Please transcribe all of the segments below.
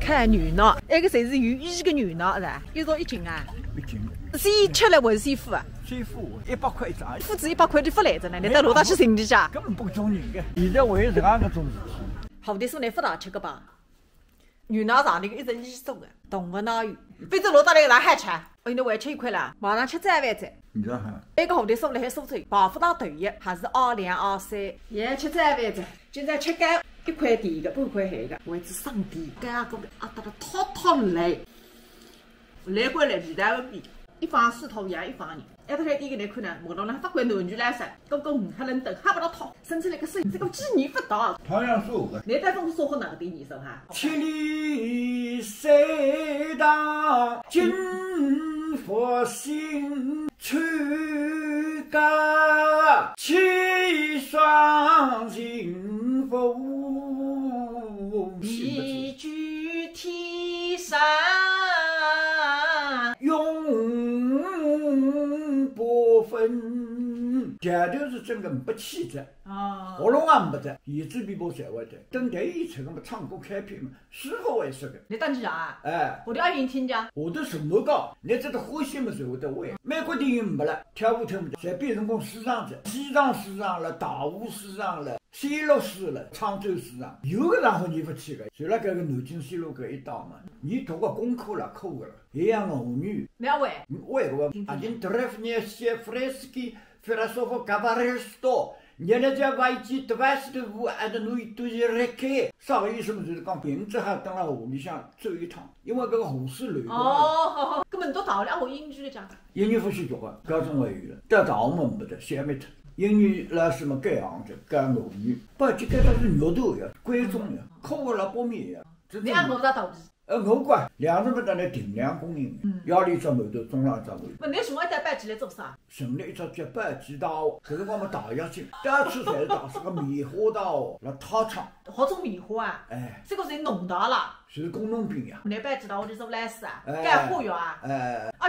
看女闹，那个侪是有意个女闹是吧？一道一斤啊？一斤。先吃了还是先付啊？先付100块一张。付子100块就不来着呢，你到路上去寻去去。根本不种人个，现在为这样个种事体。好的，说你不大吃个吧？女闹场那个一直稀松的，动物闹鱼，非洲落到那个哪还吃？我现在还吃一块了，马上吃3碗菜。你知道哈？那个红的送了还酥脆，排骨汤头一还是2、2、2、3，也吃3碗菜。今朝吃干1块甜的，半块咸的，为之上甜，干个啊得了套来，来过来皮蛋皮，一放水头洋，一放盐。埃头来点个来看呢，摸到了发块南拳来噻，刚刚5黑冷灯，哈不到掏，生出来个水，这个鸡泥不到。同样说的。你带风说好哪个点你手哈？千里塞当金佛心，吹干七双金凤，一举天上永不分，前头是真个没气质，喉咙也没得，言之必不才会的。等台演出个嘛，唱歌开篇嘛，师傅会说个。你当机啊？哎，我的阿姨听讲，下头什么讲？你这个欢喜嘛才会得会。美国电影没了，跳舞跳不得，侪变成功市场子，西藏市场了，大湖市场了。西路市了，沧州市场有个上好你不去个，就辣搿个南京西路搿一道嘛，你读个功课了，课个了，一样个妇女。两位。会个，один древнейший фрески философа Кабареsto， 你那家外籍25还是侬一堆reки，啥个意思嘛？就是讲平时哈蹲辣河里向走一趟，因为搿个河水流动嘛。哦，根本读大学了，我英语来讲。英语不许读个，高中还有了，到大学嘛没得，小没得。英语老师嘛改行子，改俄语，不就改到是肉头呀，关中呀，课个老包面呀。你按我咋投资？我管粮食不得来定量供应，夜里只馒头，中浪只馒头。不，你从外带班级来做啥？成立一只脚板鸡大学，搿辰光嘛大跃进，到处侪是大是个棉花大学，辣套厂。好种棉花啊！哎，这个是农大啦。就是工农兵呀。来班级大学就做老师啊，干化药啊。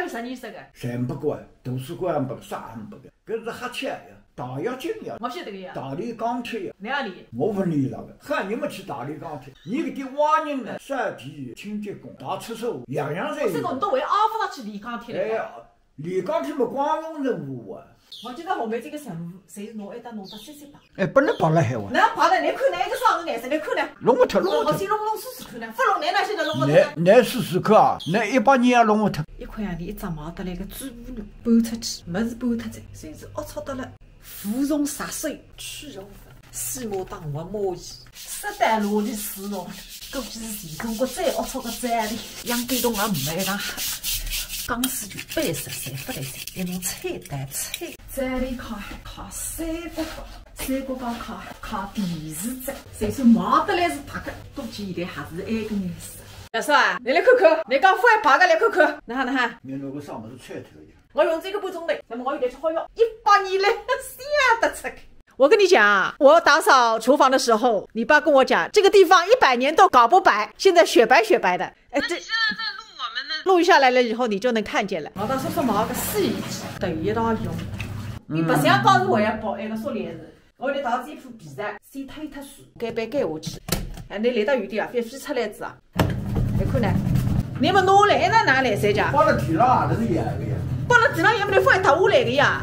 有啥意思个？全不管，图书馆也没个，啥也没个，搿是黑吃呀。大跃进呀！我晓得个呀。大连钢铁呀。哪里？我不理那个，汉人没去大连钢铁，你搿点挖人呢，扫地、清洁工、大厕所，样样侪有。这个你都为阿夫上去练钢铁了。哎，练钢铁嘛，光荣任务啊！我记得后面这个任务，谁弄还得弄到3把。哎，不能拔了海哇！那拔了，你看那个啥子颜色？你看呢？弄不脱，弄不脱。我先弄试试看呢，不弄那现在弄不脱。你试试看啊！那100年也弄不脱。一块洋钿一张毛得来个猪骨肉，搬出去，没是搬脱在，侪是龌龊得了。芙蓉洒水去柔粉，西马当我马衣，色丹罗里丝绒，估计是前中国最龌龊个站里，养感动也唔一样黑。钢丝就背实在不来塞，一弄菜单菜，站里靠三国高，三国高靠电视站，就算毛得来是白个，估计现在还是那个颜色。老师啊，你来看看，你讲副还白个来看看，那哈那哈。你那个上面是菜头的。我用这个半钟头，那么我有点吃好药，100年来想得出。我跟你讲啊，我打扫厨房的时候，你爸跟我讲，这个地方100年都搞不白，现在雪白雪白的。哎，这现在在录我们的，录下来了以后你就能看见了。我当时说毛个洗衣机头一道用，你不想讲是我要包那个塑料子，我得到这铺皮带，先推脱水，盖板盖下去。哎，你离得远点啊，别飞出来子啊！你看呢？你们拿来呢？哪来谁家？放在地上也是一样的呀。放了地上也没得风还塌下来的呀。